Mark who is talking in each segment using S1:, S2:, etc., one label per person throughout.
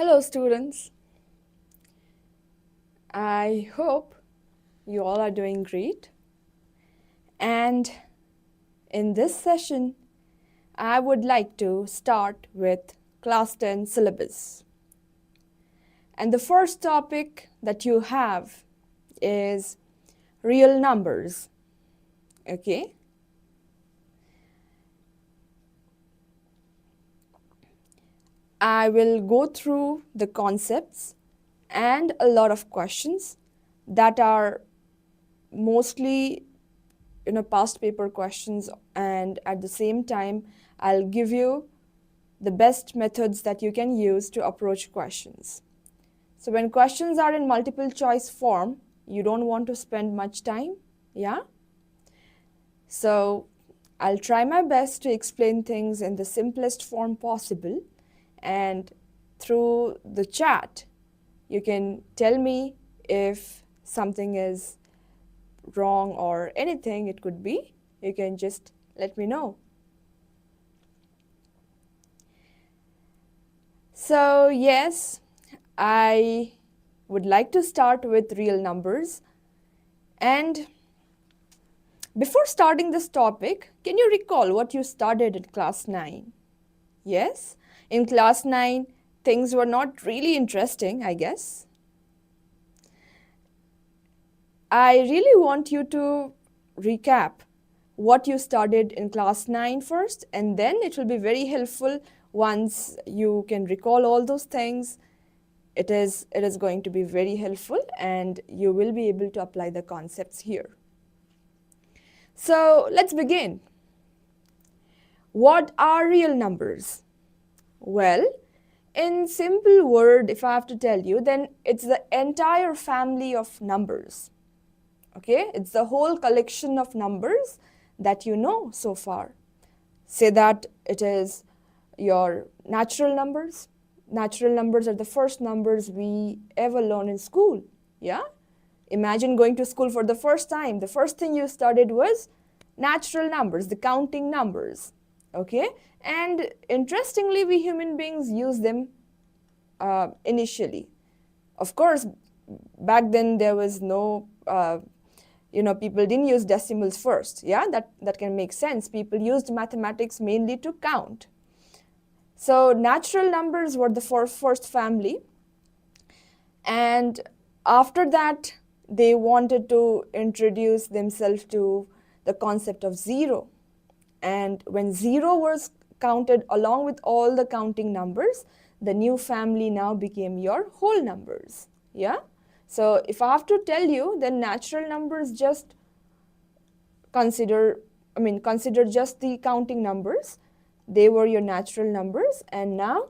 S1: Hello students, I hope you all are doing great, and in this session I would like to start with class 10 syllabus. And the first topic that you have is real numbers, okay? I will go through the concepts and a lot of questions that are mostly past paper questions, and at the same time I'll give you the best methods that you can use to approach questions. So when questions are in multiple choice form, you don't want to spend much time, yeah? So I'll try my best to explain things in the simplest form possible, and through the chat you can tell me if something is wrong or anything it could be. You can just let me know. So yes, I would like to start with real numbers. And before starting this topic, can you recall what you studied in class 9? Yes, in class 9 things were not really interesting, I guess. I really want you to recap what you studied in class 9 first, and then it will be very helpful once you can recall all those things. It is going to be very helpful and you will be able to apply the concepts here. So let's begin. What are real numbers? Well, in simple word, if I have to tell you, then it's the entire family of numbers. Okay, it's the whole collection of numbers that you know so far. Say that it is your natural numbers. Natural numbers are the first numbers we ever learn in school, yeah? Imagine going to school for the first time. The first thing you studied was natural numbers, the counting numbers, okay? And interestingly, we human beings use them initially. Of course, back then there was no people didn't use decimals first, yeah, that can make sense. People used mathematics mainly to count. So natural numbers were the first family, and after that they wanted to introduce themselves to the concept of zero. And when zero was counted along with all the counting numbers, the new family now became your whole numbers, yeah? So if I have to tell you, then natural numbers just consider just the counting numbers. They were your natural numbers, and now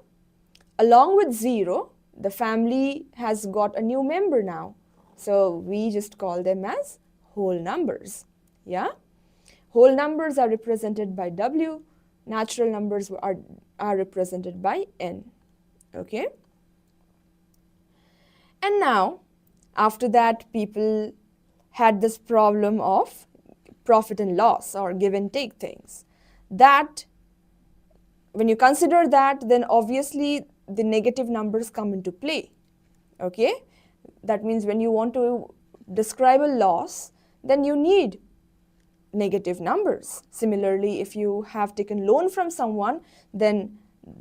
S1: along with zero, the family has got a new member now. So we just call them as whole numbers, yeah? Whole numbers are represented by W, natural numbers are represented by N, okay? And now, after that, people had this problem of profit and loss or give and take things. That, when you consider that, then obviously the negative numbers come into play, okay? That means when you want to describe a loss, then you need negative numbers. Similarly, if you have taken loan from someone, then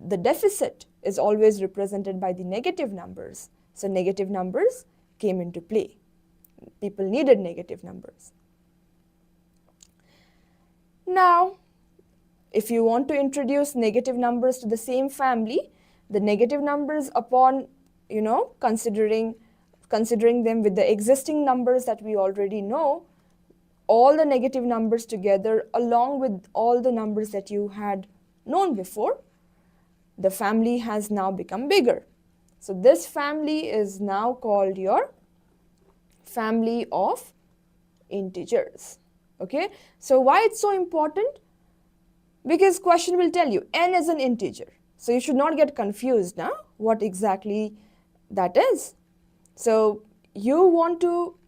S1: the deficit is always represented by the negative numbers. So negative numbers came into play. People needed negative numbers. Now, if you want to introduce negative numbers to the same family, the negative numbers upon, considering them with the existing numbers that we already know, all the negative numbers together along with all the numbers that you had known before, the family has now become bigger. So this family is now called your family of integers, okay? So why it's so important? Because question will tell you n is an integer. So you should not get confused now what exactly that is. So you want to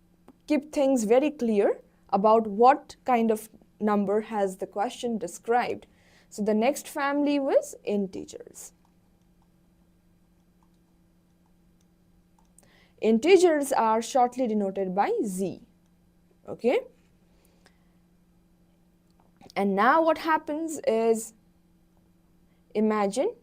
S1: keep things very clear about what kind of number has the question described. So the next family was integers. integers are shortly denoted by z. Okay? And now what happens is, imagine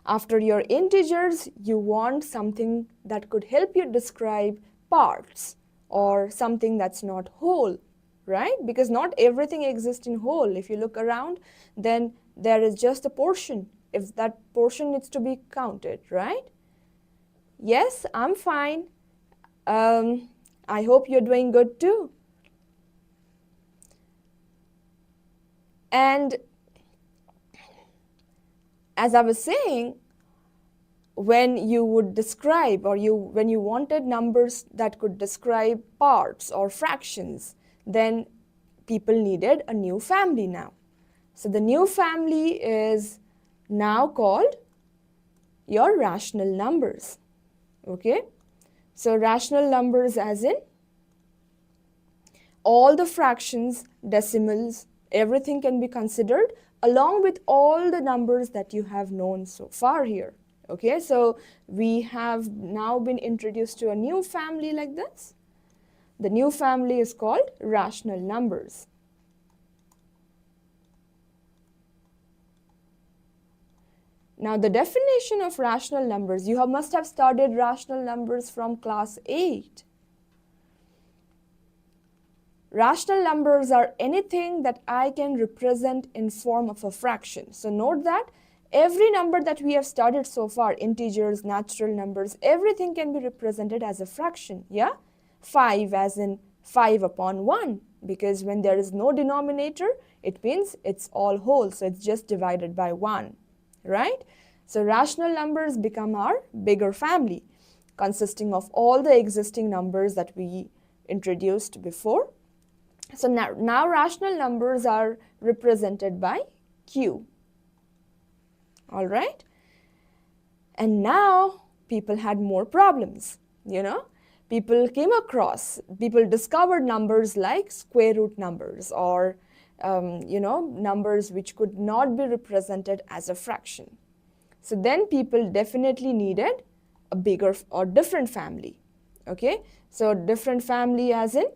S1: after your integers, you want something that could help you describe parts or something that's not whole, right? Because not everything exists in whole. If you look around, then there is just a portion. If that portion needs to be counted, right? Yes, I'm fine. I hope you're doing good too. And as I was saying, when you would describe or when you wanted numbers that could describe parts or fractions, then people needed a new family now. So the new family is now called your rational numbers. Okay? So rational numbers as in all the fractions, decimals, everything can be considered along with all the numbers that you have known so far here. Okay, so we have now been introduced to a new family like this. The new family is called rational numbers. Now the definition of rational numbers, you must have studied rational numbers from class 8. Rational numbers are anything that I can represent in form of a fraction. So note that every number that we have studied so far, integers, natural numbers, everything can be represented as a fraction, yeah? 5 as in 5 upon 1, because when there is no denominator, it means it's all whole, so it's just divided by 1, right? So rational numbers become our bigger family, consisting of all the existing numbers that we introduced before. So now rational numbers are represented by Q. All right? And now people had more problems, you know. People discovered numbers like square root numbers or, numbers which could not be represented as a fraction. So then people definitely needed a bigger or different family. Okay? So different family as in,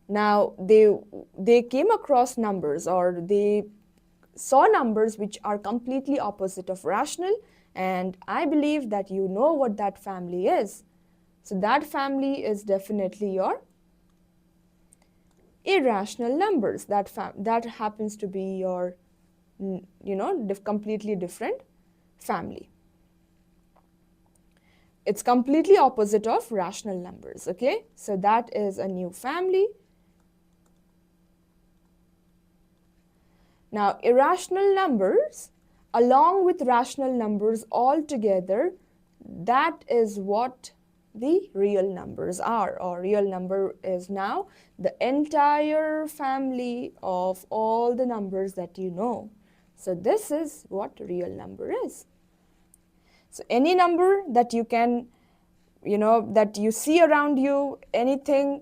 S1: now they came across numbers or they saw numbers which are completely opposite of rational, and I believe that you know what that family is. So that family is definitely your irrational numbers. That happens to be your, completely different family. It's completely opposite of rational numbers, okay? So that is a new family. Now, irrational numbers along with rational numbers all together, that is what the real numbers are, or real number is now the entire family of all the numbers that you know. So this is what real number is. So any number that you can, that you see around you, anything,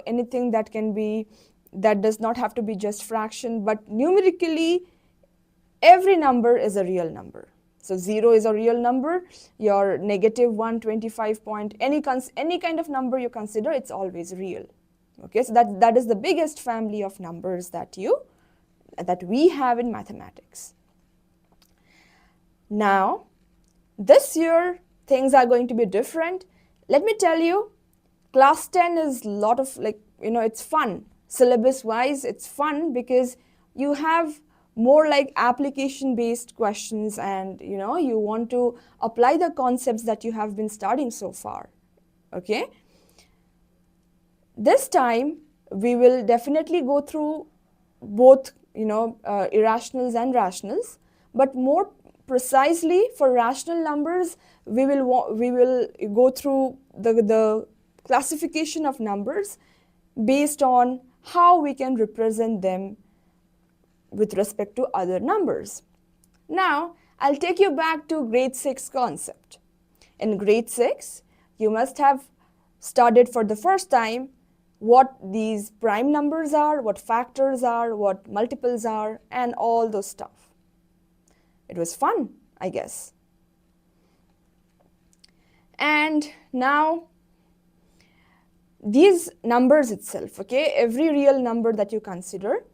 S1: anything that can be, that does not have to be just fraction, but numerically, every number is a real number. So 0 is a real number, your negative 125 point, any kind of number you consider, it's always real. Okay, so that is the biggest family of numbers that we have in mathematics. Now, this year, things are going to be different. Let me tell you, class 10 is a lot of it's fun. Syllabus-wise, it's fun because you have more like application-based questions and, you want to apply the concepts that you have been studying so far, okay? This time, we will definitely go through both, irrationals and rationals, but more precisely for rational numbers, we will go through the classification of numbers based on how we can represent them with respect to other numbers. Now, I'll take you back to grade 6 concept. In grade 6, you must have studied for the first time what these prime numbers are, what factors are, what multiples are, and all those stuff. It was fun, I guess. And now these numbers itself, okay, every real number that you consider,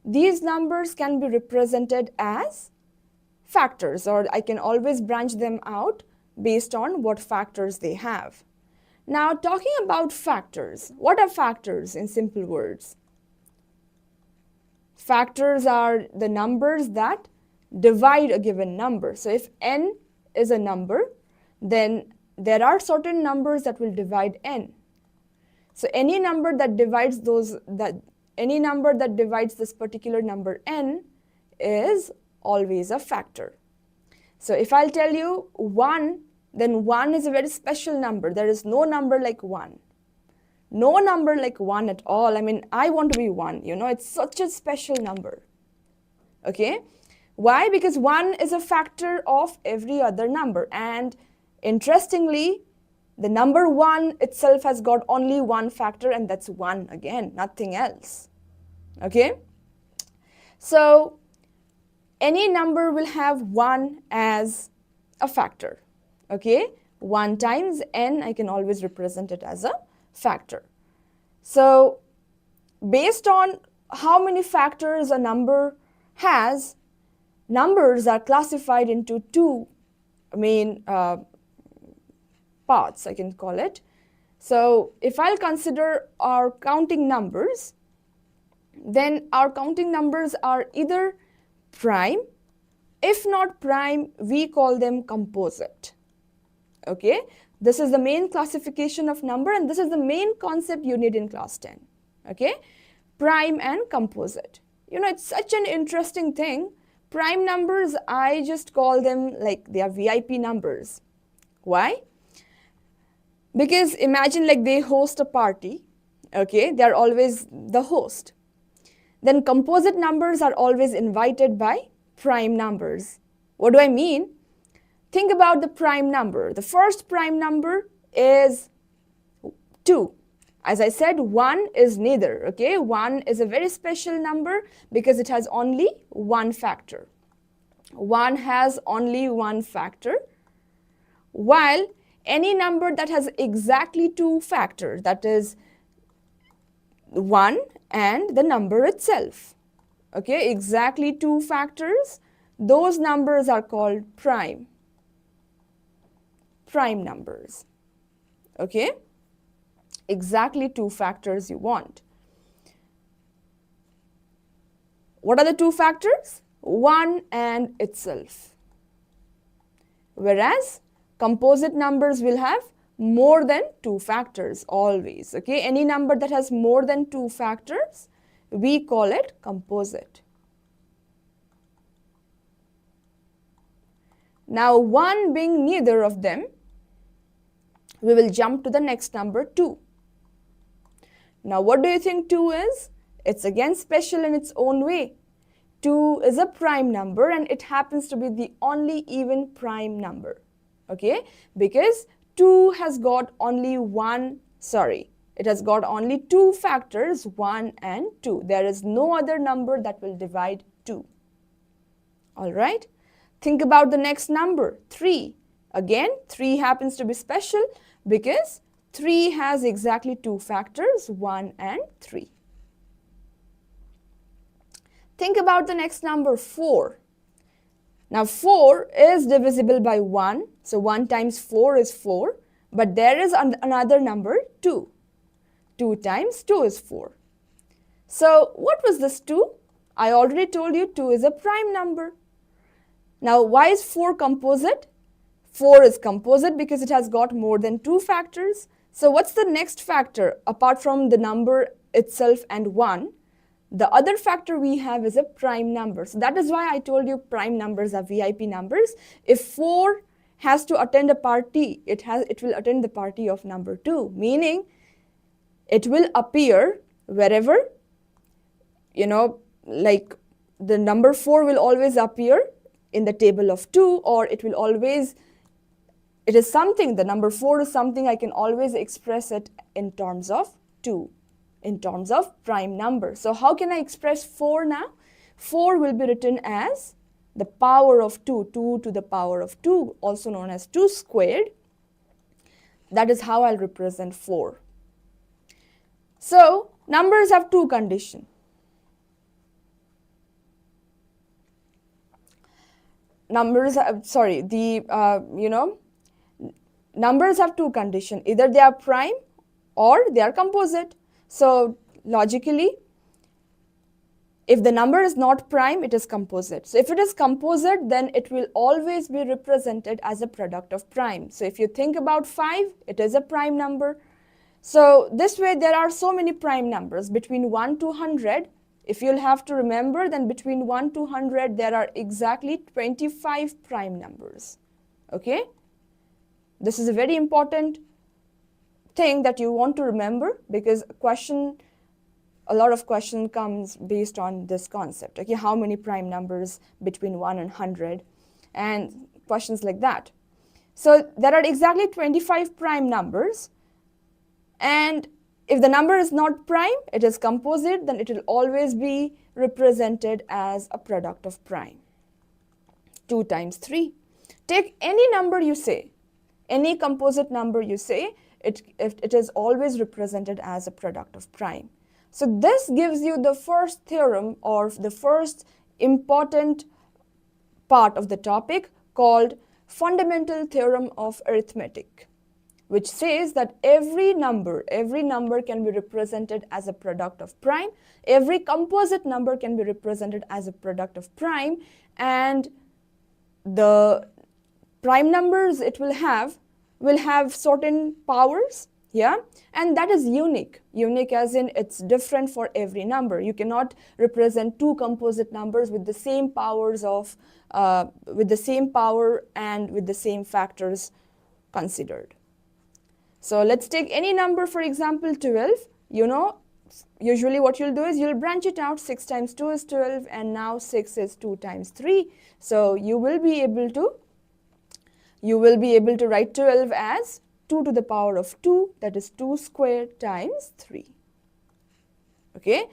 S1: these numbers can be represented as factors, or I can always branch them out based on what factors they have. Now, talking about factors, what are factors in simple words? Factors are the numbers that divide a given number. So if n is a number, then there are certain numbers that will divide n. So any number that divides this particular number n is always a factor. So if I'll tell you 1, then 1 is a very special number. There is no number like 1. No number like 1 at all. I mean, I want to be 1, you know, it's such a special number. Okay? Why? Because 1 is a factor of every other number. And interestingly, the number 1 itself has got only one factor, and that's 1 again, nothing else. Okay? So any number will have 1 as a factor. Okay? 1 times n, I can always represent it as a factor. So based on how many factors a number has, numbers are classified into two main parts, I can call it. So if I'll consider our counting numbers, then our counting numbers are either prime. If not prime, we call them composite. Okay? This is the main classification of number, and this is the main concept you need in class 10. Okay? Prime and composite. You know, it's such an interesting thing. Prime numbers, I just call them like they are VIP numbers. Why? Because imagine like they host a party. Okay? They are always the host. Then composite numbers are always invited by prime numbers. What do I mean? Think about the prime number. The first prime number is 2. As I said, 1 is neither. Okay? 1 is a very special number because it has only one factor. 1 has only one factor, while any number that has exactly 2 factors, that is 1 and the number itself. Okay? Exactly 2 factors, those numbers are called prime. Prime numbers. Okay? Exactly 2 factors you want. What are the 2 factors? 1 and itself. Whereas composite numbers will have more than 2 factors always. Okay? Any number that has more than 2 factors, we call it composite. Now 1 being neither of them, we will jump to the next number 2. Now what do you think 2 is? It's again special in its own way. 2 is a prime number, and it happens to be the only even prime number. Okay? Because 2 has got only it has got only 2 factors, 1 and 2. There is no other number that will divide 2. Alright? Think about the next number, 3. Again, 3 happens to be special because 3 has exactly 2 factors, 1 and 3. Think about the next number, 4. Now 4 is divisible by 1, so 1 times 4 is 4, but there is another number, 2. 2 times 2 is 4. So what was this 2? I already told you 2 is a prime number. Now why is 4 composite? 4 is composite because it has got more than 2 factors. So what's the next factor apart from the number itself and 1? The other factor we have is a prime number. So that is why I told you prime numbers are VIP numbers. If 4 has to attend a party, it will attend the party of number 2, meaning it will appear wherever, you know, like the number 4 will always appear in the table of 2, or it will always, it is something, the number 4 is something I can always express it in terms of 2, in terms of prime number. So how can I express 4 now? 4 will be written as the power of 2, 2 to the power of 2, also known as 2 squared. That is how I'll represent 4. So, numbers have two conditions. Numbers have two conditions. Either they are prime or they are composite. So, logically, if the number is not prime, it is composite. So if it is composite, then it will always be represented as a product of prime. So if you think about 5, it is a prime number. So this way there are so many prime numbers between 1 to 100. If you'll have to remember, then between 1 to 100 there are exactly 25 prime numbers. Okay? This is a very important thing that you want to remember, because a lot of question comes based on this concept. Okay, how many prime numbers between 1 and 100, and questions like that. So there are exactly 25 prime numbers, and if the number is not prime, it is composite, then it will always be represented as a product of prime. 2 times 3. Take any number you say, any composite number you say, it is always represented as a product of prime. So this gives you the first theorem, or the first important part of the topic, called fundamental theorem of arithmetic, which says that every number can be represented as a product of prime, every composite number can be represented as a product of prime, and the prime numbers it will have certain powers. Yeah, and that is unique. Unique as in it's different for every number. You cannot represent two composite numbers with the same powers with the same power and with the same factors considered. So let's take any number, for example 12. You know, usually what you'll do is you'll branch it out. 6 times 2 is 12, and now 6 is 2 times 3. So you will be able to write 12 as 2 to the power of 2, that is 2 squared times 3. Okay,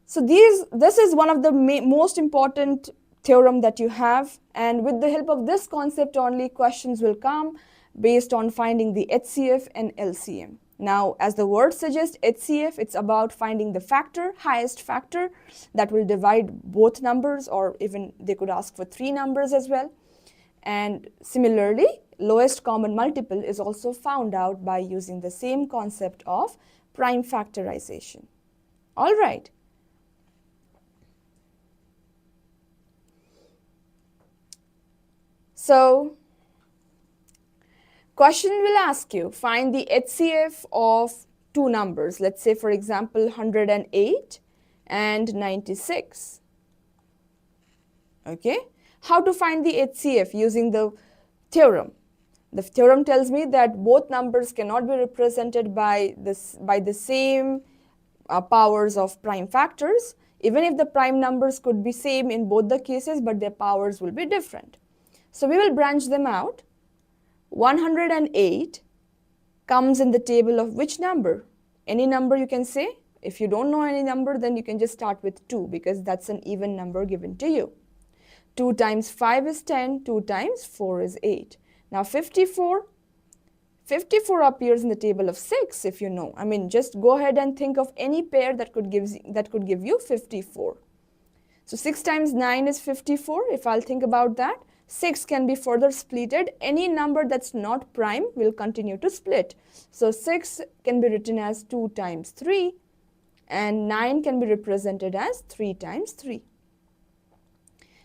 S1: so this is one of the most important theorem that you have, and with the help of this concept only, questions will come based on finding the HCF and LCM. Now, as the word suggests, HCF, it's about finding the factor, highest factor that will divide both numbers, or even they could ask for 3 numbers as well. And similarly, lowest common multiple is also found out by using the same concept of prime factorization. All right. So, question will ask you, find the HCF of two numbers. Let's say, for example, 108 and 96. Okay. How to find the HCF using the theorem? The theorem tells me that both numbers cannot be represented by the same powers of prime factors, even if the prime numbers could be same in both the cases, but their powers will be different. So we will branch them out. 108 comes in the table of which number? Any number you can say. If you don't know any number, then you can just start with 2, because that's an even number given to you. 2 times 5 is 10, 2 times 4 is 8. Now 54 appears in the table of 6, if you know. I mean, just go ahead and think of any pair that could give you 54. So 6 times 9 is 54. If I'll think about that, 6 can be further splitted. Any number that's not prime will continue to split. So 6 can be written as 2 times 3, and 9 can be represented as 3 times 3.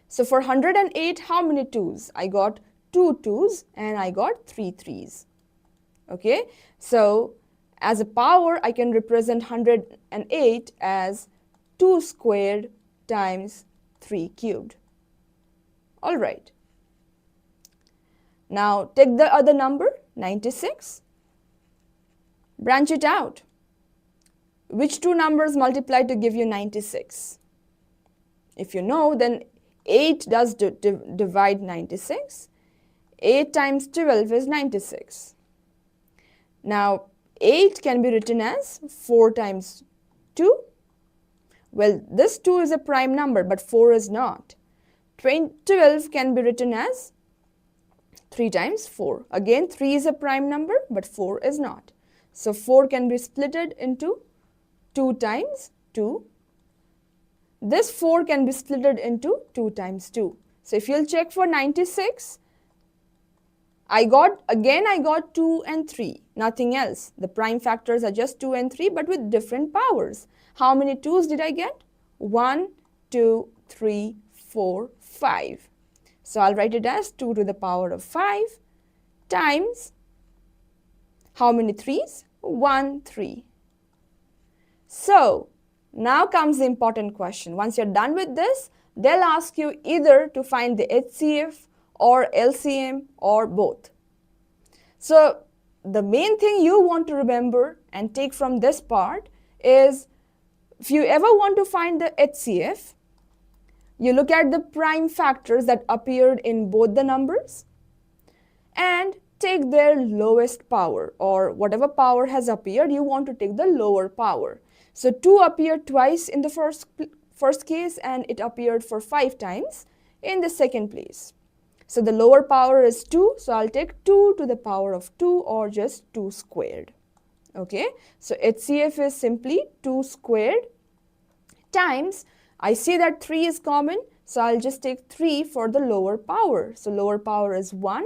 S1: So for 108, how many 2's? I got 2 2's and I got 3 3's. Okay, so as a power, I can represent 108 as 2 squared times 3 cubed. All right. Now take the other number, 96. Branch it out. Which two numbers multiply to give you 96? If you know, then 8 does divide 96. 8 times 12 is 96. Now 8 can be written as 4 times 2. Well, this 2 is a prime number, but 4 is not. 12 can be written as 3 times 4. Again, 3 is a prime number, but 4 is not. So 4 can be splitted into 2 times 2. This 4 can be splitted into 2 times 2. So if you'll check for 96, I got 2 and 3, nothing else. The prime factors are just 2 and 3, but with different powers. How many 2's did I get? 1, 2, 3, 4, 5. So I'll write it as 2 to the power of 5 times, how many 3's? 1, 3. So now comes the important question. Once you're done with this, they'll ask you either to find the HCF or LCM or both. So the main thing you want to remember and take from this part is, if you ever want to find the HCF, you look at the prime factors that appeared in both the numbers and take their lowest power, or whatever power has appeared, you want to take the lower power. So 2 appeared twice in the first case, and it appeared for 5 times in the second place. So the lower power is 2, so I'll take 2 to the power of 2, or just 2 squared. Okay, so HCF is simply 2 squared times, I see that 3 is common, so I'll just take 3 for the lower power. So lower power is 1.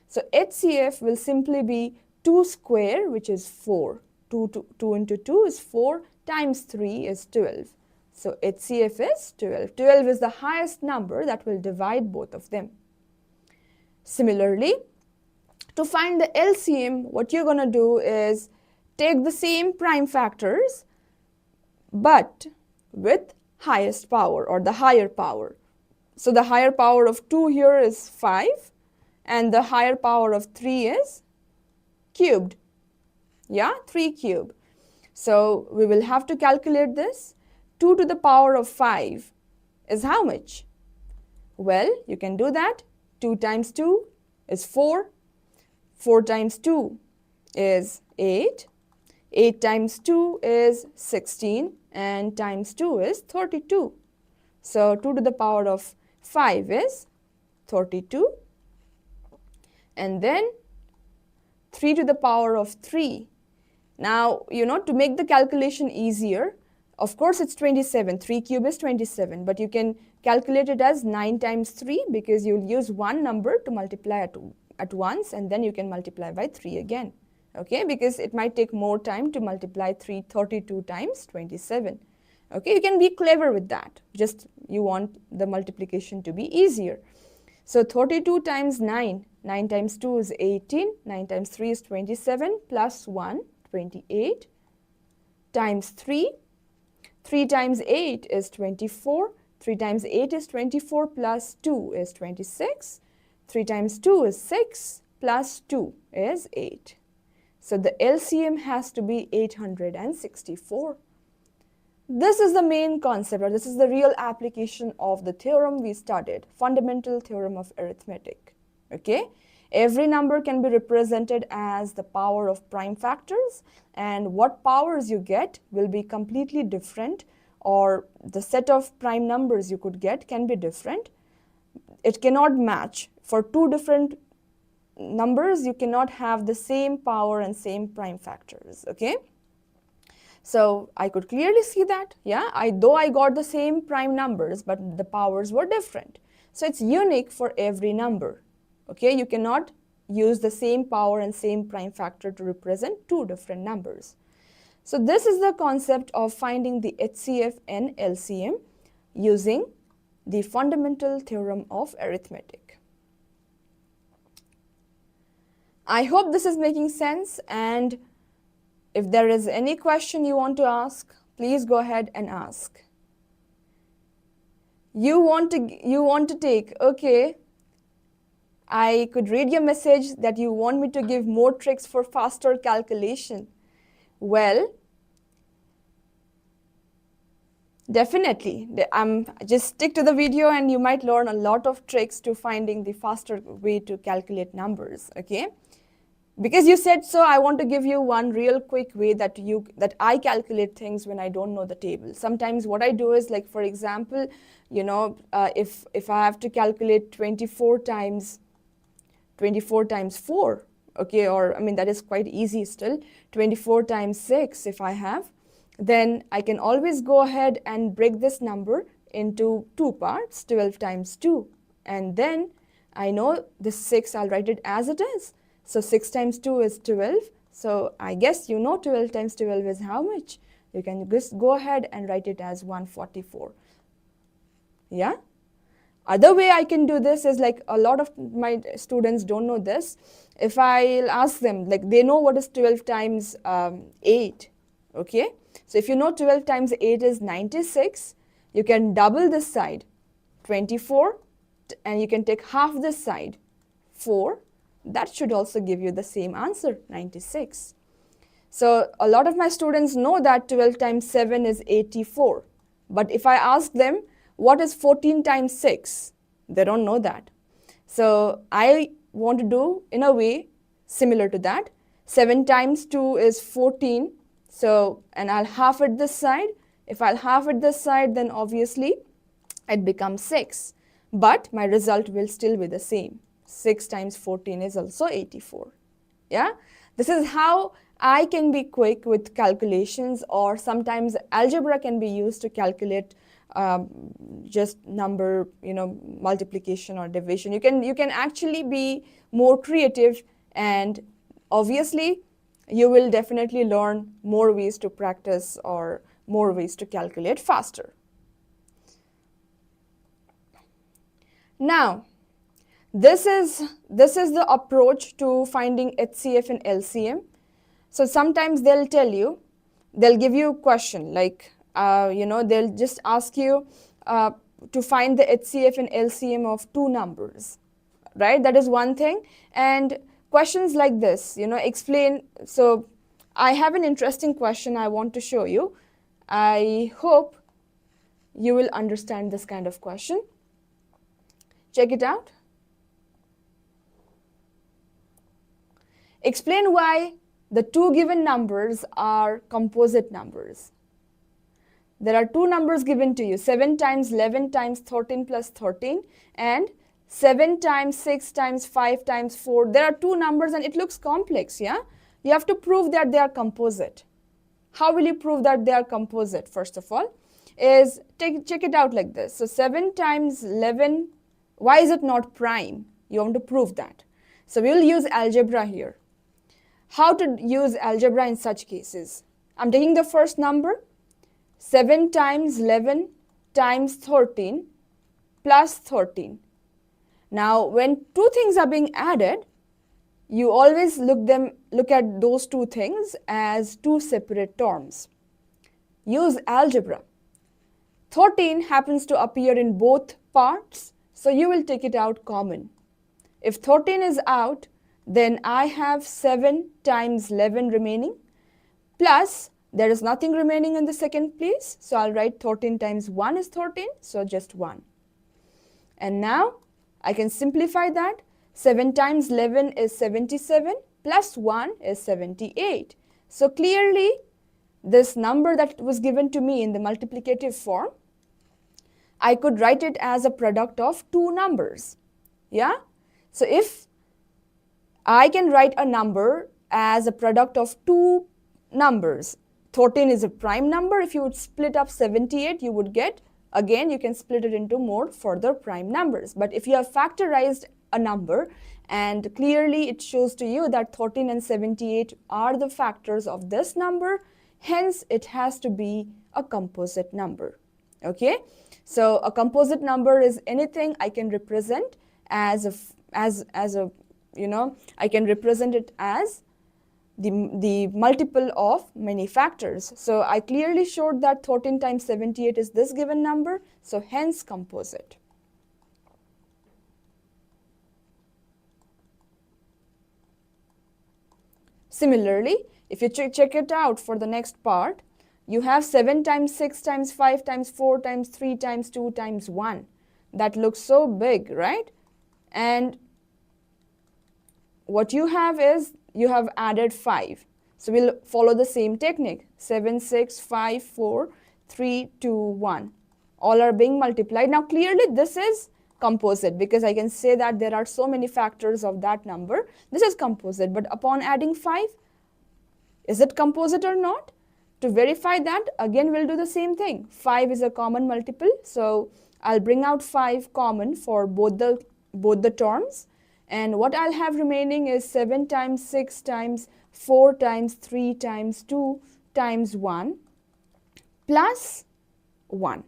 S1: So HCF will simply be 2 square, which is 4. 2 into 2 is 4, times 3 is 12. So HCF is 12. 12 is the highest number that will divide both of them. Similarly, to find the LCM, what you're going to do is take the same prime factors, but with highest power, or the higher power. So the higher power of 2 here is 5, and the higher power of 3 is cubed. Yeah, 3 cube. So we will have to calculate this. 2 to the power of 5 is how much? Well, you can do that. 2 times 2 is 4. 4 times 2 is 8. 8 times 2 is 16, and times 2 is 32. So 2 to the power of 5 is 32. And then 3 to the power of 3. Now, to make the calculation easier, of course it's 27. 3 cube is 27, but you can calculate it as 9 times 3, because you'll use one number to multiply at once, and then you can multiply by 3 again. Okay, because it might take more time to multiply 32 times 27. Okay, you can be clever with that. Just you want the multiplication to be easier. So 32 times 9. 9 times 2 is 18. 9 times 3 is 27, plus 1, 28, times 3. 3 times 8 is 24. 3 times 8 is 24, plus 2 is 26. 3 times 2 is 6, plus 2 is 8. So the LCM has to be 864. This is the main concept, or this is the real application of the theorem we studied, fundamental theorem of arithmetic. Okay, every number can be represented as the power of prime factors, and what powers you get will be completely different, or the set of prime numbers you could get can be different. It cannot match. For two different numbers, you cannot have the same power and same prime factors. Okay, so I could clearly see that, yeah, though I got the same prime numbers, but the powers were different. So it's unique for every number. Okay, you cannot use the same power and same prime factor to represent two different numbers. So this is the concept of finding the HCF and LCM using the fundamental theorem of arithmetic. I hope this is making sense, and if there is any question you want to ask, please go ahead and ask. You want to take, okay, I could read your message that you want me to give more tricks for faster calculation. Well, definitely. Just stick to the video and you might learn a lot of tricks to finding the faster way to calculate numbers, okay? Because you said so, I want to give you one real quick way that I calculate things when I don't know the table. Sometimes what I do is, like, for example, if I have to calculate 24 times 4, okay, or I mean that is quite easy still, 24 times 6 if I have, then I can always go ahead and break this number into two parts, 12 times 2, and then I know this 6, I'll write it as it is. So 6 times 2 is 12. So I guess 12 times 12 is how much? You can just go ahead and write it as 144. Yeah? Other way I can do this is, like, a lot of my students don't know this. If I'll ask them, like, they know what is 12 times 8. Okay? So if you know 12 times 8 is 96, you can double this side, 24, and you can take half this side, 4. That should also give you the same answer, 96. So a lot of my students know that 12 times 7 is 84. But if I ask them, what is 14 times 6? They don't know that. So I want to do in a way similar to that. 7 times 2 is 14. So, and I'll half it this side. If I'll half it this side, then obviously it becomes 6. But my result will still be the same. 6 times 14 is also 84. Yeah, this is how I can be quick with calculations, or sometimes algebra can be used to calculate just number, multiplication or division. You can actually be more creative, and obviously you will definitely learn more ways to practice or more ways to calculate faster. Now, this is the approach to finding HCF and LCM. So sometimes they'll give you a question like, they'll just ask you to find the HCF and LCM of two numbers, right? That is one thing. And questions like this, explain. So I have an interesting question I want to show you. I hope you will understand this kind of question. Check it out. Explain why the two given numbers are composite numbers. There are two numbers given to you, 7 times 11 times 13 plus 13, and 7 times 6 times 5 times 4. There are two numbers and it looks complex, yeah? You have to prove that they are composite. How will you prove that they are composite? First of all, check it out like this. So 7 times 11, why is it not prime? You want to prove that. So we will use algebra here. How to use algebra in such cases? I'm taking the first number, 7 times 11 times 13 plus 13. Now, when two things are being added, you always look at those two things as two separate terms. Use algebra. 13 happens to appear in both parts, so you will take it out common. If 13 is out, then I have 7 times 11 remaining, plus there is nothing remaining in the second place, so I'll write 13 times 1 is 13, so just 1. And now I can simplify that. 7 times 11 is 77, plus 1 is 78. So clearly, this number that was given to me in the multiplicative form, I could write it as a product of two numbers. Yeah? So if I can write a number as a product of two numbers, 13 is a prime number. If you would split up 78, you would get, again, you can split it into more further prime numbers. But if you have factorized a number and clearly it shows to you that 13 and 78 are the factors of this number, hence it has to be a composite number. Okay? So a composite number is anything I can represent as I can represent it as the multiple of many factors. So I clearly showed that 13 times 78 is this given number, so hence composite. Similarly, if you check it out for the next part, you have 7 times 6 times 5 times 4 times 3 times 2 times 1. That looks so big, right? And what you have is you have added 5. So we'll follow the same technique. 7, 6, 5, 4, 3, 2, 1. All are being multiplied. Now clearly this is composite because I can say that there are so many factors of that number. This is composite, but upon adding 5, is it composite or not? To verify that, again we'll do the same thing. 5 is a common multiple, so I'll bring out 5 common for both the terms, and what I'll have remaining is 7 times 6 times 4 times 3 times 2 times 1 plus 1,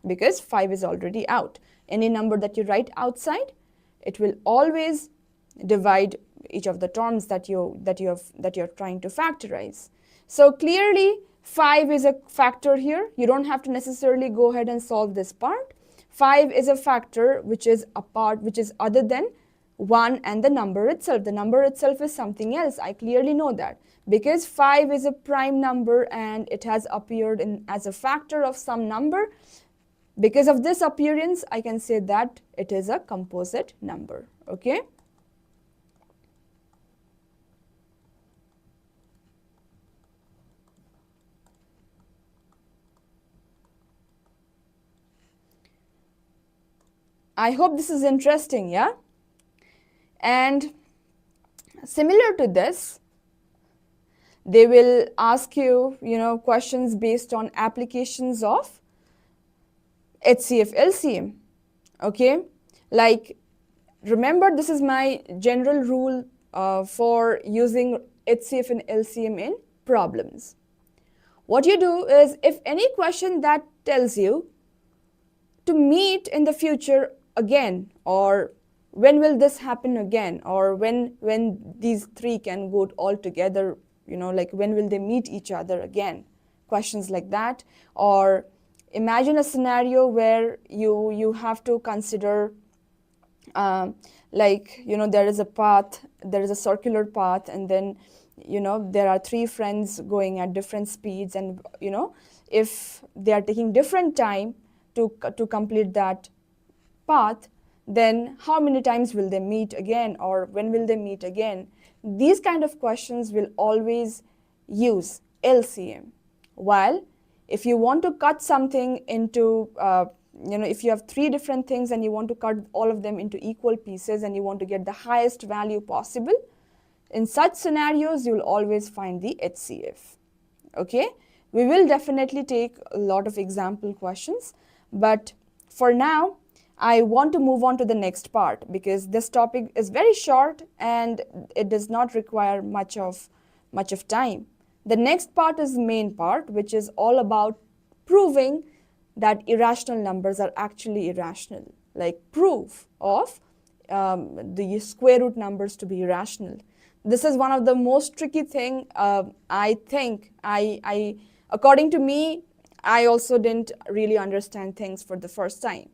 S1: because 5 is already out. Any number that you write outside, it will always divide each of the terms that you're trying to factorize. So clearly 5 is a factor here. You don't have to necessarily go ahead and solve this part. 5 is a factor which is other than 1 and the number itself. The number itself is something else. I clearly know that because 5 is a prime number and it has appeared as a factor of some number. Because of this appearance, I can say that it is a composite number. Okay. I hope this is interesting, yeah? And similar to this, they will ask you, questions based on applications of HCF LCM, okay? Like, remember, this is my general rule for using HCF and LCM in problems. What you do is, if any question that tells you to meet in the future again, or when will this happen again, or when these three can go all together, like when will they meet each other again, questions like that. Or imagine a scenario where you have to consider there is a path, there is a circular path, and then there are 3 friends going at different speeds, and if they are taking different time to complete that path, then how many times will they meet again, or when will they meet again? These kind of questions will always use LCM. While if you want to cut something into, if you have 3 different things and you want to cut all of them into equal pieces and you want to get the highest value possible, in such scenarios you will always find the HCF. Okay, we will definitely take a lot of example questions, but for now I want to move on to the next part because this topic is very short and it does not require much of time. The next part is the main part, which is all about proving that irrational numbers are actually irrational, like proof of the square root numbers to be irrational. This is one of the most tricky thing. I think according to me, I also didn't really understand things for the first time.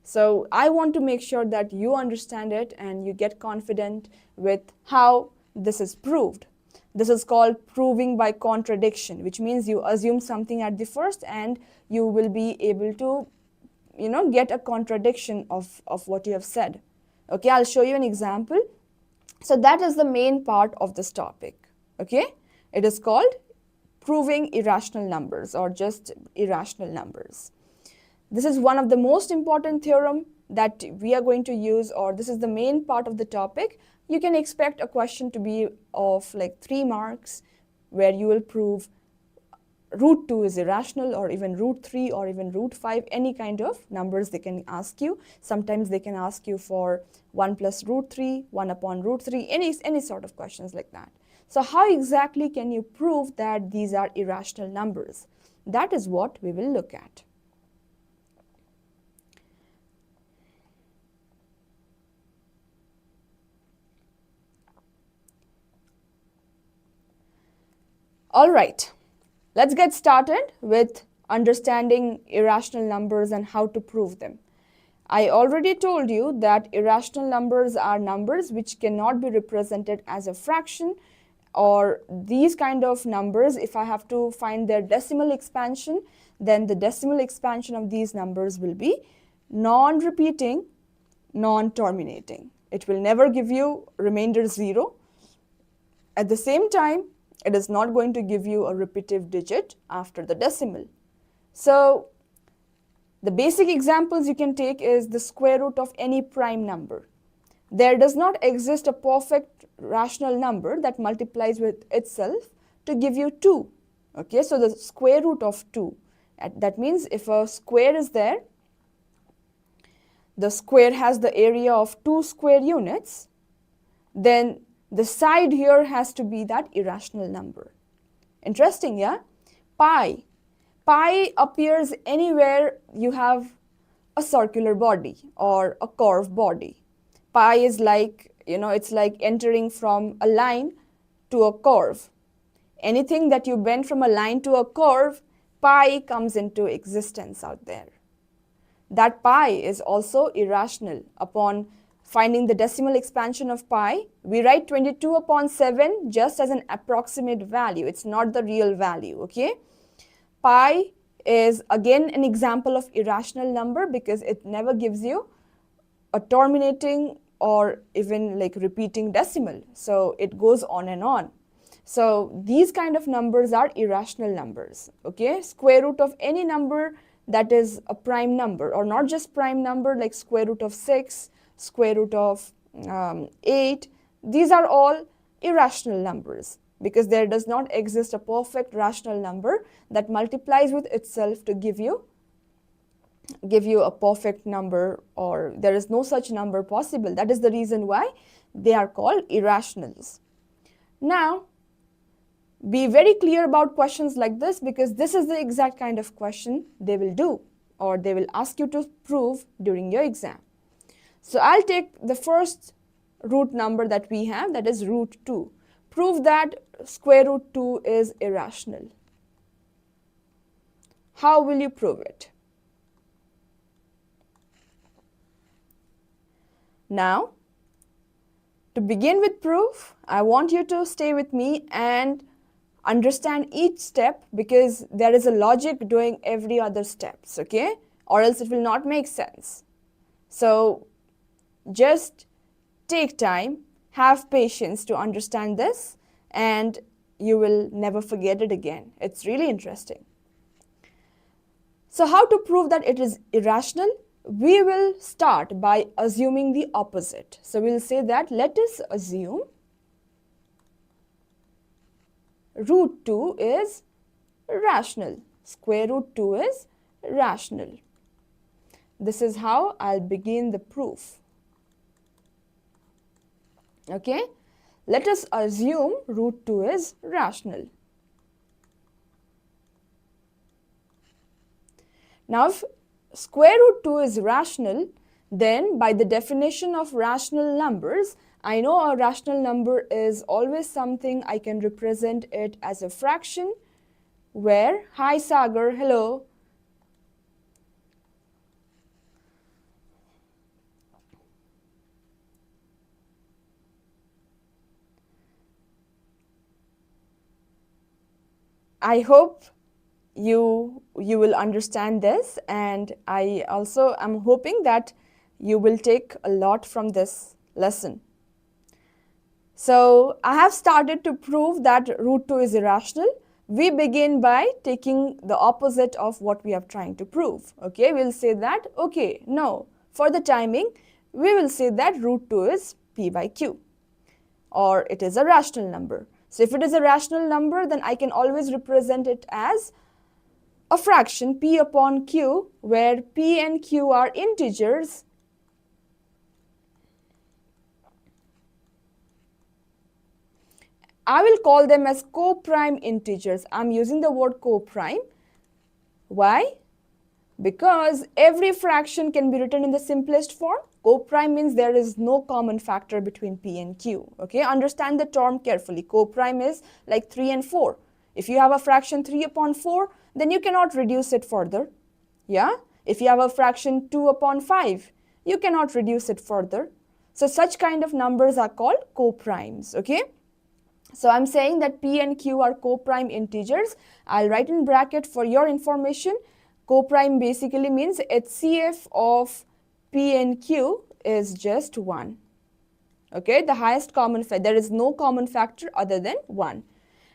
S1: So I want to make sure that you understand it and you get confident with how this is proved. This is called proving by contradiction, which means you assume something at the first and you will be able to, get a contradiction of what you have said. Okay, I'll show you an example. So that is the main part of this topic. Okay, it is called proving irrational numbers or just irrational numbers. This is one of the most important theorem that we are going to use, or this is the main part of the topic. You can expect a question to be of like 3 marks where you will prove root 2 is irrational, or even root 3, or even root 5, any kind of numbers they can ask you. Sometimes they can ask you for 1 plus root 3, 1 upon root 3, any sort of questions like that. So how exactly can you prove that these are irrational numbers? That is what we will look at. All right, let's get started with understanding irrational numbers and how to prove them. I already told you that irrational numbers are numbers which cannot be represented as a fraction, or these kind of numbers, if I have to find their decimal expansion, then the decimal expansion of these numbers will be non-repeating, non-terminating. It will never give you remainder 0. At the same time, it is not going to give you a repetitive digit after the decimal. So the basic examples you can take is the square root of any prime number. There does not exist a perfect rational number that multiplies with itself to give you 2. Okay, so the square root of 2. That means if a square is there, the square has the area of 2 square units, then the side here has to be that irrational number. Interesting, yeah? Pi. Pi appears anywhere you have a circular body or a curved body. Pi is like, it's like entering from a line to a curve. Anything that you bend from a line to a curve, pi comes into existence out there. That pi is also irrational. Upon finding the decimal expansion of pi, we write 22 upon 7 just as an approximate value. It's not the real value, okay? Pi is again an example of irrational number because it never gives you a terminating or even like repeating decimal. So it goes on and on. So these kind of numbers are irrational numbers, okay? Square root of any number that is a prime number, or not just prime number like square root of 6, square root of 8, these are all irrational numbers because there does not exist a perfect rational number that multiplies with itself to give you a perfect number, or there is no such number possible. That is the reason why they are called irrationals. Now, be very clear about questions like this because this is the exact kind of question they will do or they will ask you to prove during your exam. So I'll take the first root number that we have, that is root 2. Prove that square root 2 is irrational. How will you prove it? Now, to begin with proof, I want you to stay with me and understand each step because there is a logic doing every other steps, okay? Or else it will not make sense. So just take time, have patience to understand this, and you will never forget it again. It's really interesting. So how to prove that it is irrational? We will start by assuming the opposite. So we'll say that let us assume root 2 is rational. Square root 2 is rational. This is how I'll begin the proof. Okay, let us assume root 2 is rational. Now, if square root 2 is rational, then by the definition of rational numbers, I know a rational number is always something I can represent it as a fraction where, hi Sagar, hello. I hope you will understand this, and I also am hoping that you will take a lot from this lesson. So I have started to prove that root 2 is irrational. We begin by taking the opposite of what we are trying to prove. Okay, we'll say that, okay, no, for the timing, we will say that root 2 is p by q, or it is a rational number. So if it is a rational number, then I can always represent it as a fraction p upon q, where p and q are integers. I will call them as co-prime integers. I'm using the word co-prime. Why? Because every fraction can be written in the simplest form. Co-prime means there is no common factor between p and q. Okay, understand the term carefully. Co-prime is like 3 and 4. If you have a fraction 3 upon 4, then you cannot reduce it further. Yeah? If you have a fraction 2 upon 5, you cannot reduce it further. So such kind of numbers are called co-primes. Okay? So I'm saying that p and q are co-prime integers. I'll write in bracket for your information. Co-prime basically means HCF of p and q is just 1. Okay, the highest common factor. There is no common factor other than 1.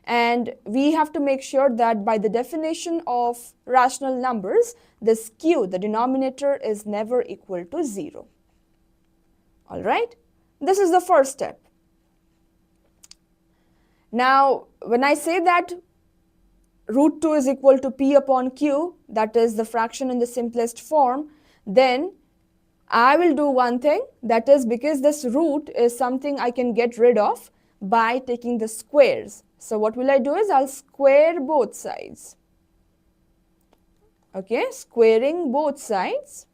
S1: And we have to make sure that by the definition of rational numbers, this q, the denominator, is never equal to 0. Alright, this is the first step. Now, when I say that root 2 is equal to p upon q, that is the fraction in the simplest form, then I will do one thing, that is because this root is something I can get rid of by taking the squares. So what will I do is I'll square both sides. Okay, squaring both sides.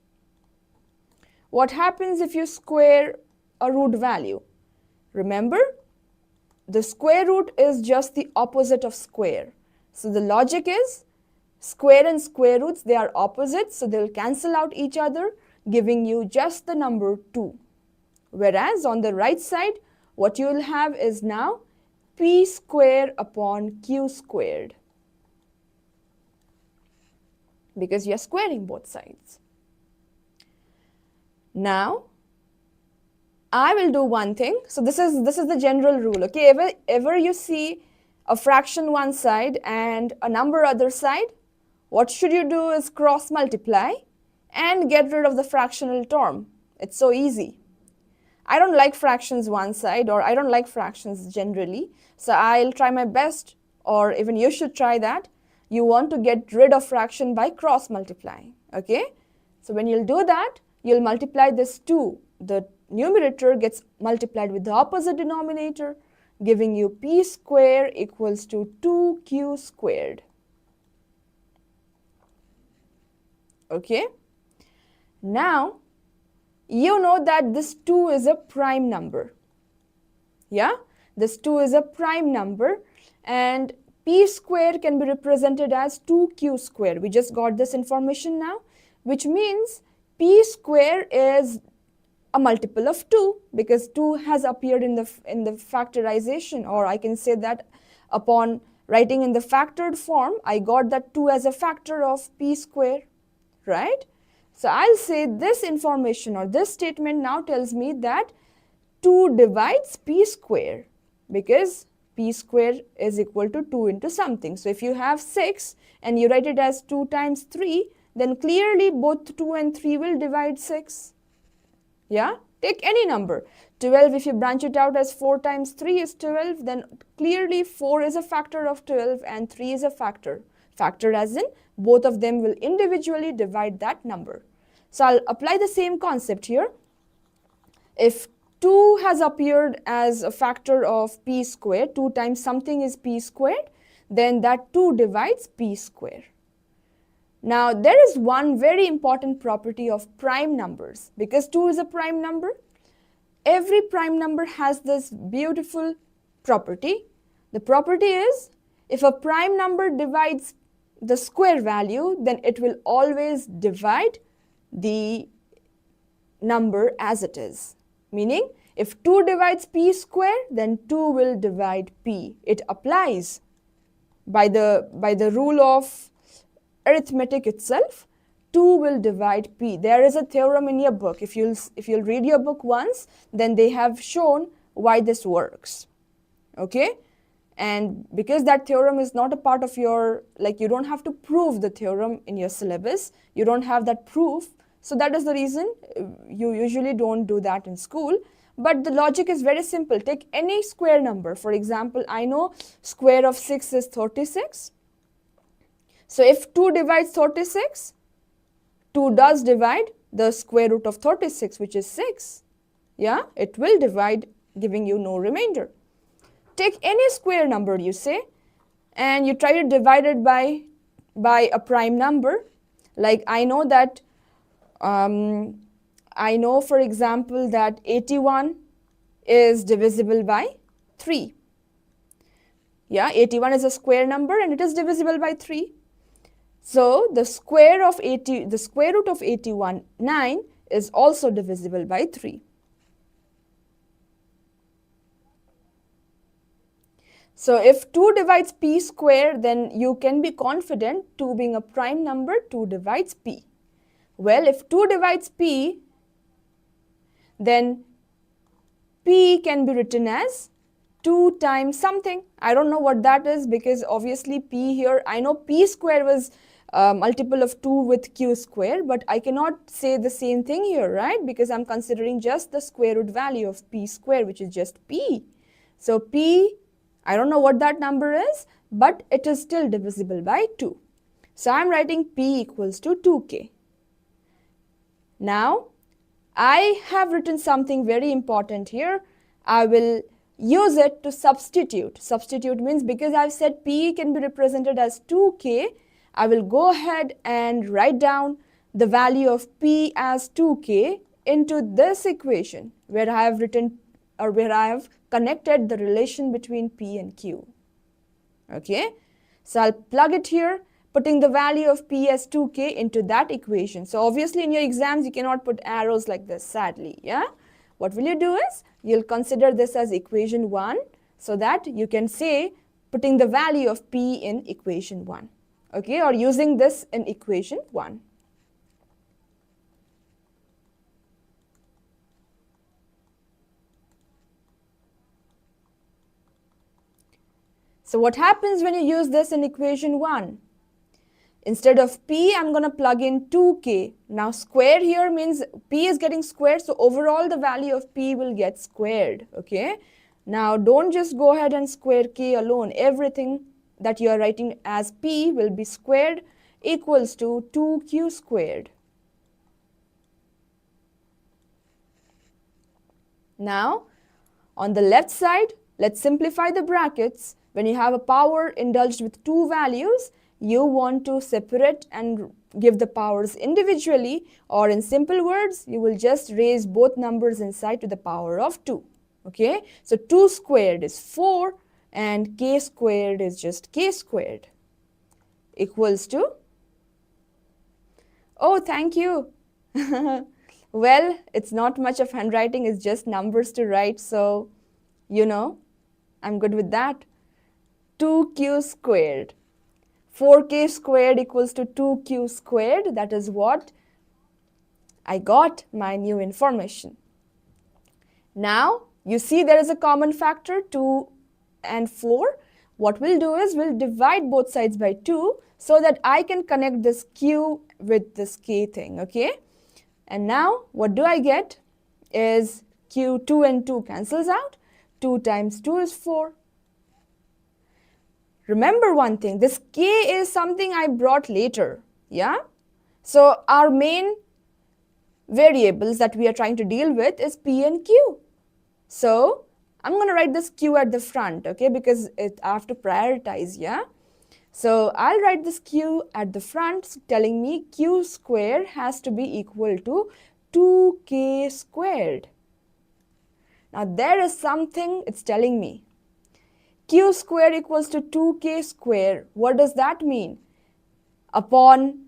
S1: What happens if you square a root value? Remember, the square root is just the opposite of square. So the logic is square and square roots, they are opposites, so they will cancel out each other, giving you just the number 2. Whereas on the right side, what you will have is now p square upon q squared, because you are squaring both sides. Now, I will do one thing. So this is the general rule. Okay, ever you see a fraction one side and a number other side, what should you do is cross multiply and get rid of the fractional term. It's so easy. I don't like fractions one side, or I don't like fractions generally, so I'll try my best, or even you should try that. You want to get rid of fraction by cross multiplying. Okay, so when you'll do that, you'll multiply this 2. The numerator gets multiplied with the opposite denominator, giving you p square equals to 2q squared. Okay, now you know that this 2 is a prime number. Yeah, this 2 is a prime number, and p square can be represented as 2q square. We just got this information now, which means p square is a multiple of 2, because 2 has appeared in the factorization, or I can say that upon writing in the factored form, I got that 2 as a factor of p square, right? So I'll say this information, or this statement now tells me that 2 divides p square, because p square is equal to 2 into something. So if you have 6 and you write it as 2 times 3, then clearly both 2 and 3 will divide 6. Yeah, take any number. 12, if you branch it out as 4 times 3 is 12, then clearly 4 is a factor of 12 and 3 is a factor. Factor as in both of them will individually divide that number. So I'll apply the same concept here. If 2 has appeared as a factor of p squared, 2 times something is p squared, then that 2 divides p square. Now, there is one very important property of prime numbers. Because 2 is a prime number, every prime number has this beautiful property. The property is, if a prime number divides the square value, then it will always divide the number as it is. Meaning, if 2 divides p square, then 2 will divide p. It applies by the rule of arithmetic itself. 2 will divide p. There is a theorem in your book. If you'll read your book once, then they have shown why this works. Okay, and because that theorem is not a part of your, like, you don't have to prove the theorem in your syllabus, you don't have that proof, so that is the reason you usually don't do that in school. But the logic is very simple. Take any square number. For example, I know square of 6 is 36. So if 2 divides 36, 2 does divide the square root of 36, which is 6. Yeah, it will divide, giving you no remainder. Take any square number, you say, and you try to divide it by a prime number. Like I know that, I know for example that 81 is divisible by 3. Yeah, 81 is a square number and it is divisible by 3. So the square root of 81, 9, is also divisible by 3. So if 2 divides p square, then you can be confident, 2 being a prime number, 2 divides p. Well, if 2 divides p, then P can be written as 2 times something. I don't know what that is because obviously P here, I know P square was multiple of 2 with Q square, but I cannot say the same thing here, right? Because I'm considering just the square root value of P square, which is just P. So P, I don't know what that number is, but it is still divisible by 2. So I'm writing P equals to 2K. Now, I have written something very important here. I will use it to substitute. Substitute means because I've said P can be represented as 2K, I will go ahead and write down the value of P as 2K into this equation where I have written or where I have connected the relation between P and Q. Okay, so I'll plug it here, putting the value of P as 2K into that equation. So obviously in your exams you cannot put arrows like this, sadly, yeah? What will you do is, you'll consider this as equation 1 so that you can say putting the value of P in equation 1, okay, or using this in equation 1. So what happens when you use this in equation 1? Instead of P, I'm going to plug in 2K. Now square here means P is getting squared, so overall the value of P will get squared, okay? Now don't just go ahead and square K alone. Everything that you are writing as P will be squared equals to 2Q squared. Now, on the left side, let's simplify the brackets. When you have a power indulged with 2 values, you want to separate and give the powers individually, or in simple words, you will just raise both numbers inside to the power of 2. Okay, so 2 squared is 4 and K squared is just K squared equals to, oh, thank you. Well, it's not much of handwriting, it's just numbers to write, so you know, I'm good with that. 2Q squared. 4K squared equals to 2Q squared. That is what I got my new information. Now, you see there is a common factor, 2 and 4. What we'll do is we'll divide both sides by 2 so that I can connect this Q with this K thing, okay? And now, what do I get is Q, 2 and 2 cancels out. 2 times 2 is 4. Remember one thing, this K is something I brought later, yeah? So our main variables that we are trying to deal with is P and Q. So I'm going to write this Q at the front, okay, because I have to prioritize, yeah? So I'll write this Q at the front telling me Q squared has to be equal to 2K squared. Now there is something it's telling me. Q square equals to 2K square. What does that mean? Upon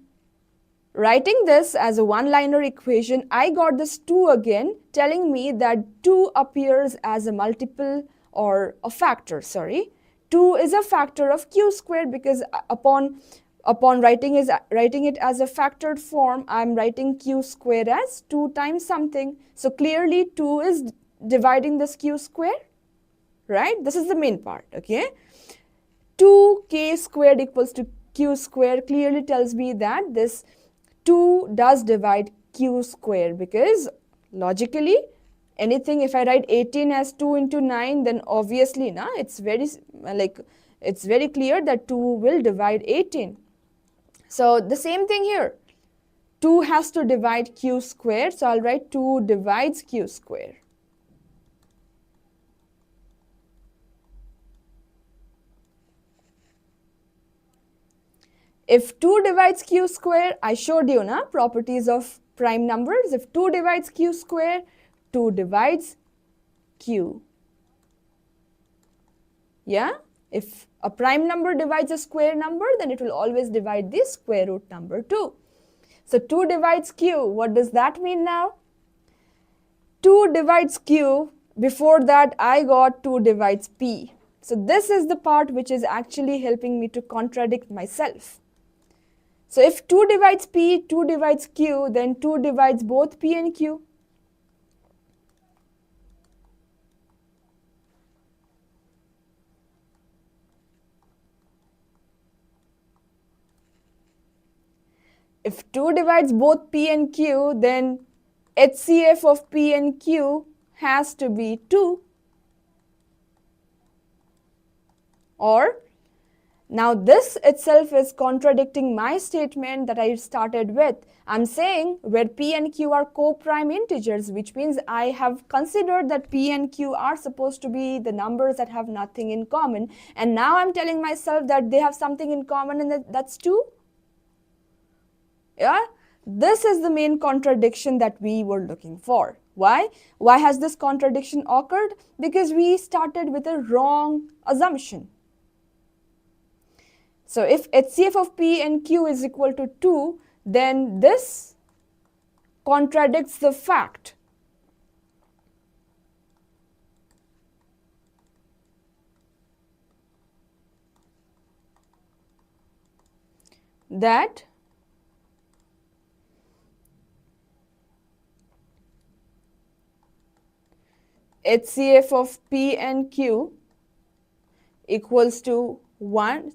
S1: writing this as a one-liner equation, I got this 2 again telling me that 2 appears as a multiple or a factor, sorry. 2 is a factor of Q squared because upon writing it as a factored form, I'm writing Q squared as 2 times something. So clearly 2 is dividing this Q square. Right? This is the main part, okay? 2K squared equals to Q squared clearly tells me that this 2 does divide Q squared because logically anything, if I write 18 as 2 into 9, then obviously it's very clear that 2 will divide 18. So the same thing here. 2 has to divide Q squared, so I'll write 2 divides Q squared. If 2 divides Q square, I showed you properties of prime numbers. If 2 divides Q square, 2 divides Q. Yeah? If a prime number divides a square number, then it will always divide the square root number too. So 2 divides Q. What does that mean now? 2 divides Q. Before that, I got 2 divides P. So this is the part which is actually helping me to contradict myself. So if 2 divides P, 2 divides Q, then 2 divides both P and Q. If 2 divides both P and Q, then HCF of P and Q has to be 2. Or, now this itself is contradicting my statement that I started with. I'm saying where P and Q are co-prime integers, which means I have considered that P and Q are supposed to be the numbers that have nothing in common. And now I'm telling myself that they have something in common, and that's 2. Yeah, this is the main contradiction that we were looking for. Why? Why has this contradiction occurred? Because we started with a wrong assumption. So if HCF of P and Q is equal to 2, then this contradicts the fact that HCF of P and Q equals to 1,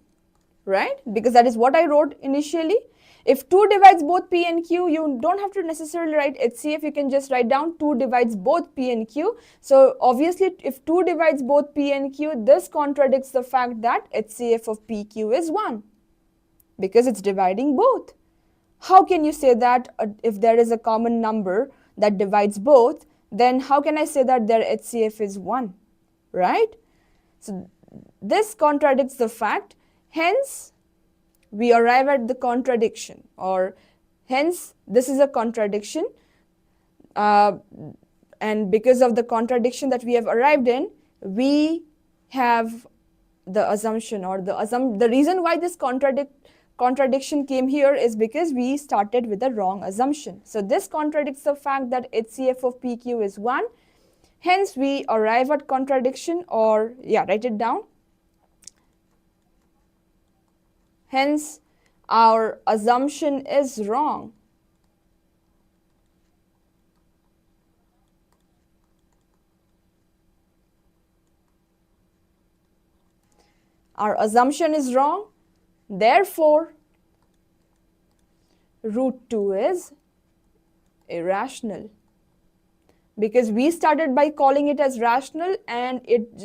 S1: right? Because that is what I wrote initially. If 2 divides both P and Q, you don't have to necessarily write HCF, you can just write down 2 divides both P and Q. So obviously, if 2 divides both P and Q, this contradicts the fact that HCF of PQ is 1, because it's dividing both. How can you say that if there is a common number that divides both, then how can I say that their HCF is 1, right? So this contradicts the fact, hence we arrive at the contradiction, or hence this is a contradiction, and because of the contradiction that we have arrived in, we have the assumption, or the reason why this contradiction came here is because we started with the wrong assumption. So this contradicts the fact that HCF of PQ is 1. Hence we arrive at contradiction, or write it down. Hence our assumption is wrong. Our assumption is wrong. Therefore, root 2 is irrational, because we started by calling it as rational, and it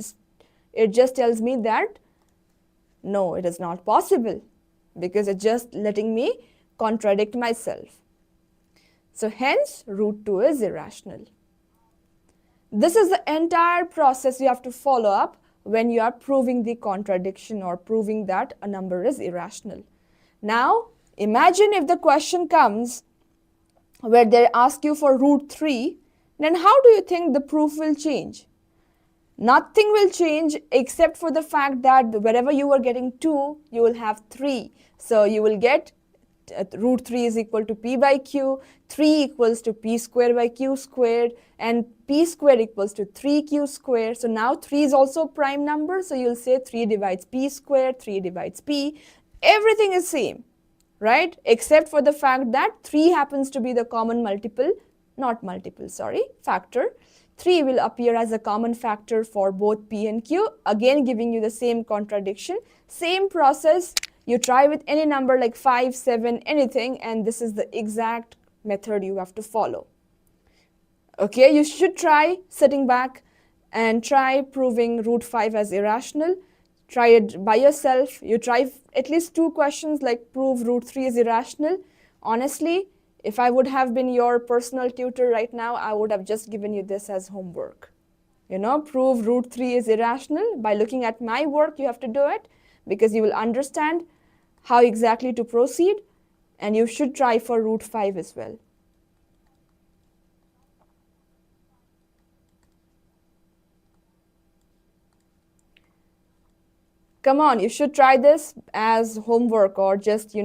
S1: just tells me that no, it is not possible, because it's just letting me contradict myself. So hence root 2 is irrational. This is the entire process you have to follow up when you are proving the contradiction, or proving that a number is irrational. Now, imagine if the question comes where they ask you for root 3, then how do you think the proof will change? Nothing will change except for the fact that wherever you were getting 2, you will have 3. So you will get root 3 is equal to P by Q, 3 equals to P square by Q squared, and P square equals to 3Q square. So now 3 is also a prime number, so you'll say 3 divides P square, 3 divides P. Everything is same, right? Except for the fact that 3 happens to be the common factor. 3 will appear as a common factor for both P and Q, again giving you the same contradiction. Same process, you try with any number like 5, 7, anything, and this is the exact method you have to follow. Okay, you should try sitting back and try proving root 5 as irrational. Try it by yourself. You try at least 2 questions like prove root 3 is irrational. Honestly, if I would have been your personal tutor right now, I would have just given you this as homework. Prove root 3 is irrational. By looking at my work, you have to do it, because you will understand how exactly to proceed, and you should try for root 5 as well. Come on, you should try this as homework, or just,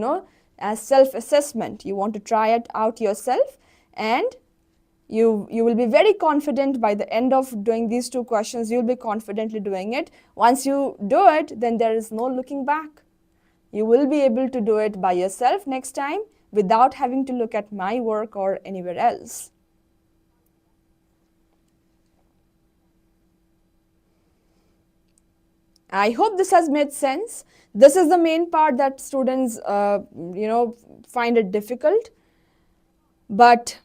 S1: as self-assessment. You want to try it out yourself, and you will be very confident by the end of doing these 2 questions. You'll be confidently doing it. Once you do it, then there is no looking back. You will be able to do it by yourself next time without having to look at my work or anywhere else. I hope this has made sense. This is the main part that students, find it difficult. But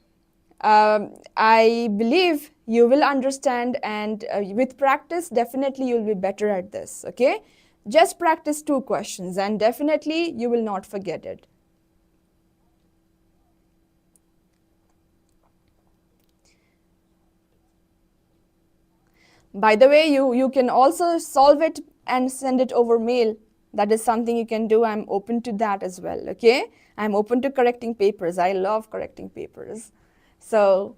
S1: I believe you will understand, and with practice, definitely you'll be better at this, okay? Just practice 2 questions and definitely you will not forget it. By the way, you can also solve it and send it over mail. That is something you can do. I'm open to that as well, okay? I'm open to correcting papers. I love correcting papers. So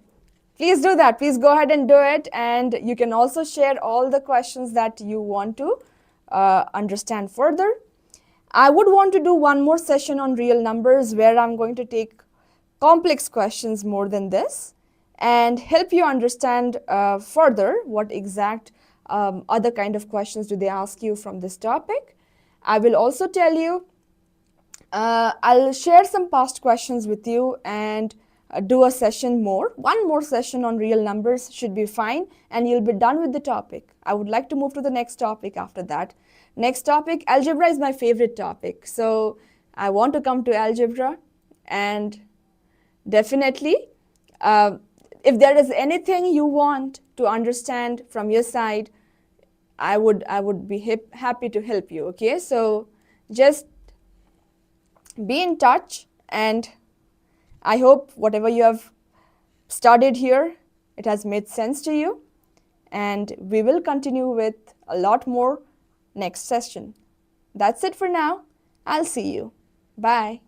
S1: please do that. Please go ahead and do it. And you can also share all the questions that you want to understand further. I would want to do one more session on real numbers where I'm going to take complex questions more than this and help you understand further what exact other kind of questions do they ask you from this topic. I will also tell you, I'll share some past questions with you and do a session more. One more session on real numbers should be fine and you'll be done with the topic. I would like to move to the next topic after that. Next topic, algebra is my favorite topic. So I want to come to algebra, and definitely if there is anything you want to understand from your side, I would be happy to help you, okay? So just be in touch, and I hope whatever you have studied here, it has made sense to you, and we will continue with a lot more next session. That's it for now. I'll see you. Bye.